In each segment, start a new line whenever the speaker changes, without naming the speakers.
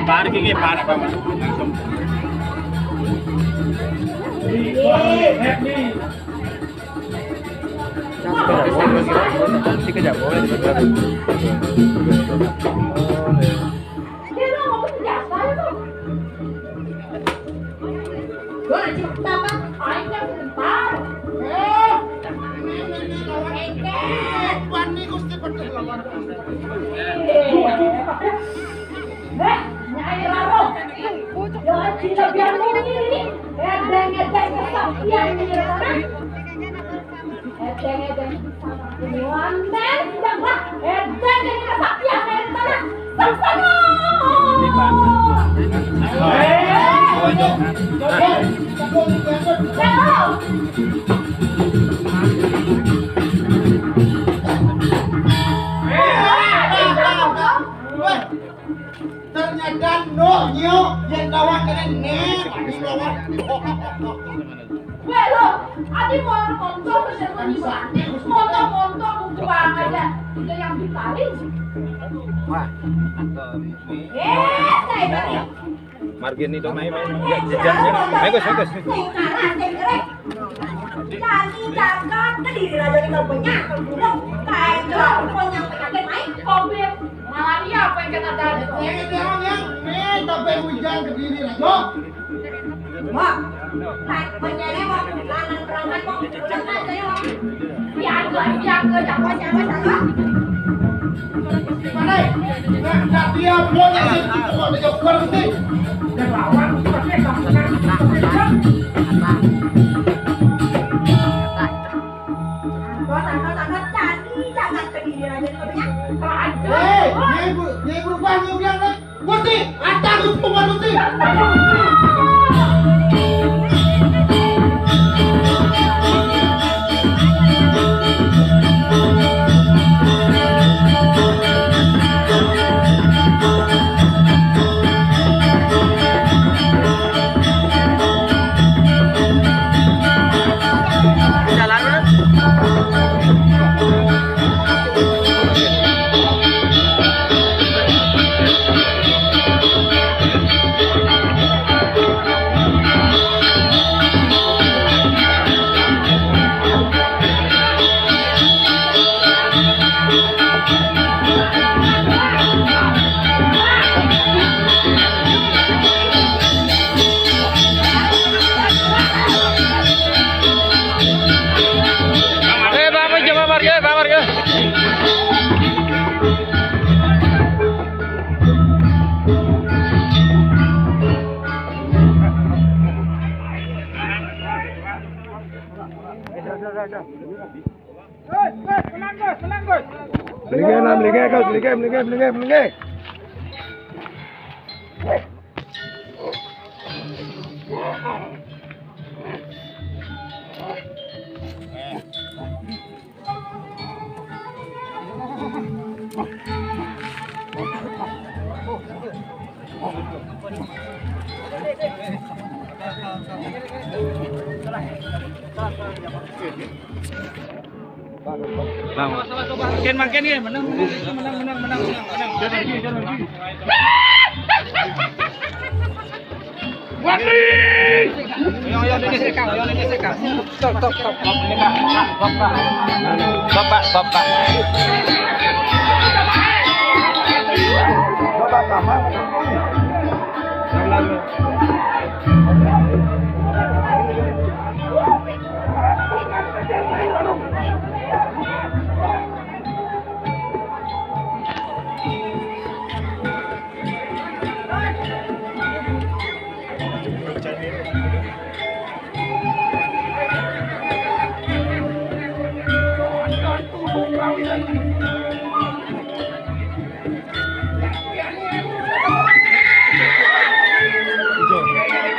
Par gigi par apa mas?
Ternyata no nyo yang lawan kalian nih lawan.
Weh lo, adi mau montok bersama di sana, montok buang aja, udah yang ditarik.
Wah,
Saya beri.
margin itu main jejaknya, bagus.
Jadi jangan kediri aja tinggal banyak, kayak jual punya penyakit main, covid, malaria apa yang kita ada?
Yang nih tapi hujan kediri lagi.
Mak, naik penyanyi mau lanan berangkat mau udah aja ya. Biar ke siapa sana.
Mana? Nggak dia punya sih, kok dia jauh sih. Dan lawan pasti
Jangan kediri aja tinggal banyak.
Ini berubah nih bilang nih. Putih, atas lu pemain putih. Melinggih.
Makin ya, menang. Wati! Ayo ini sekang. Stop. Ini Bapak.
Bapak kamar.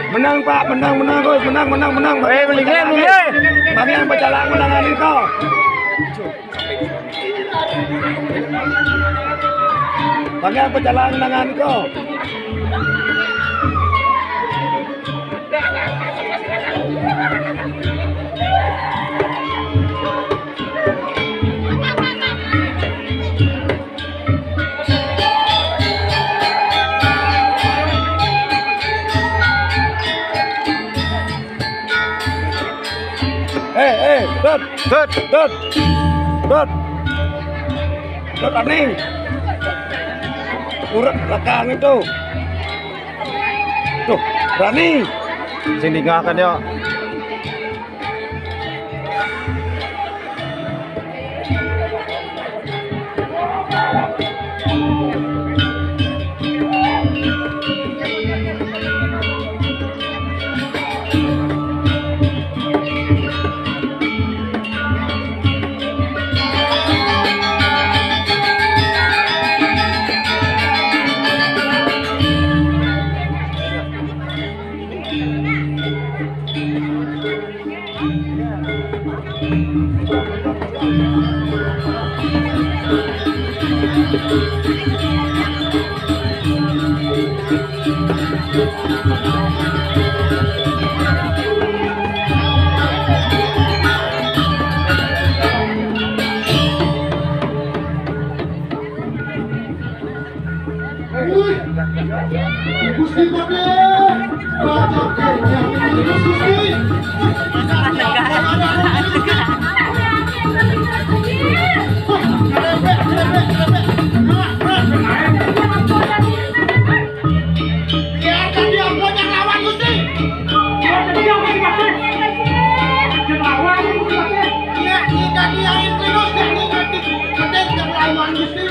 Menang Pak, menang Gus, menang. Melinggih. Bagi yang pecalang menangani kau. Bagi yang pecalang menangani kau.
Good.
Dot. Dot. Dot running. Urat belakang itu. Tuh, running.
Sini ngakan yo.
Gusti Bade, Raja Kenya, Gusti. Biarkan dia yang lawan Gusti. Iya, tidak dia yang terus yang lawan Gusti.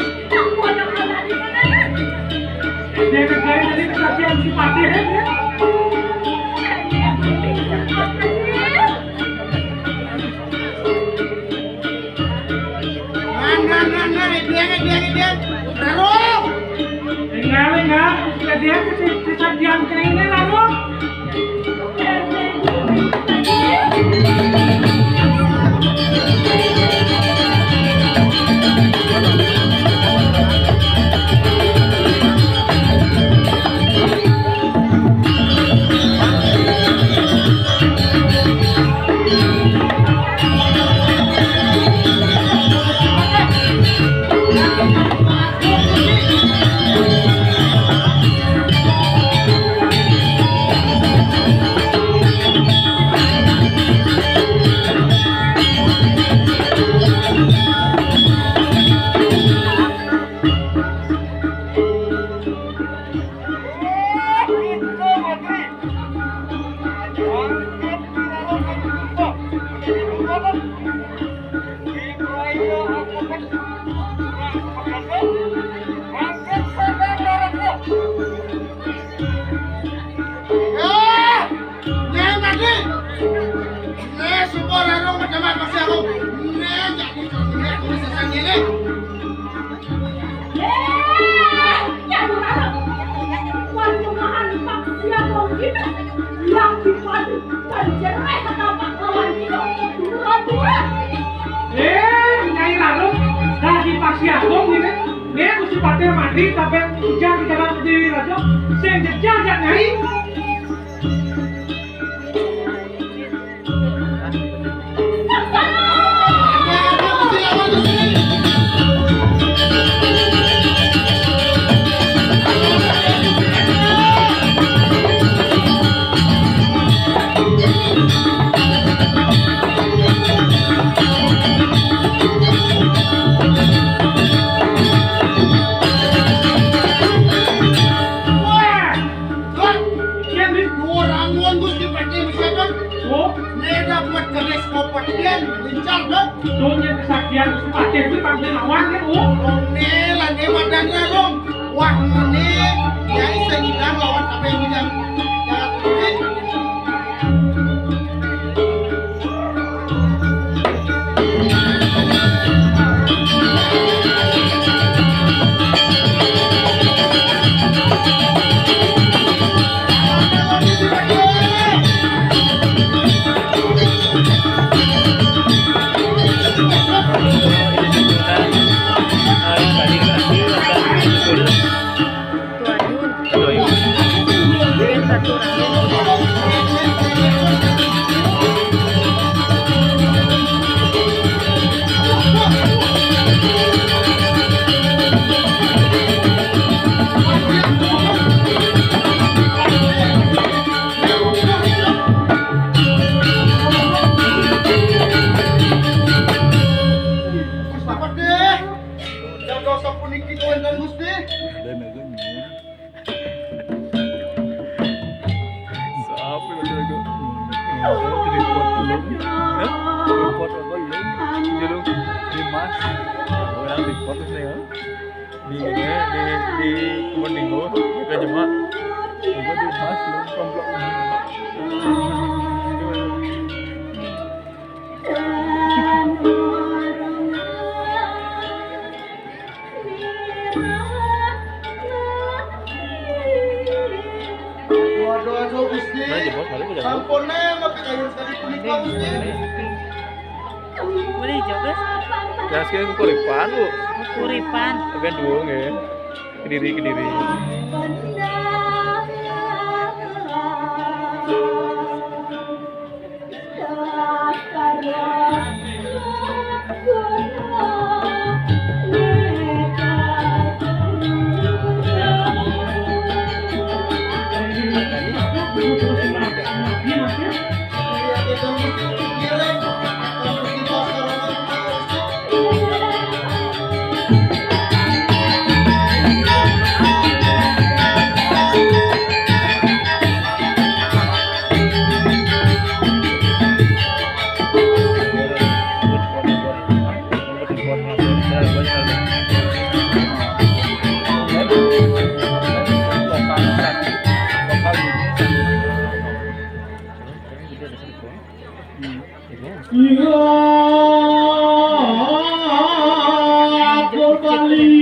Mandi tapi jangan di jalan di raja, saya jangan nyari. Donya kesaktian Supati itu panggil lawan kan,
Ini lagi wadahnya dong. Wah, ini ya isa ngidang lawan apa yang ngidang. Jangan tulis.
Siapa yang ada itu? Report belum? Report apa belum? Belum. Dimas. Orang report tuh ya. Di kebun minggu kita cuma juga Dimas belum komplok ini.
Waduh, Gusti. Sampune ngopi kayu sekali punika Gusti.
Boleh juga
Ya sekarang kuripan lu.
kuripan.
Tapi dua nggak? Kediri.
Iya, gol Bali.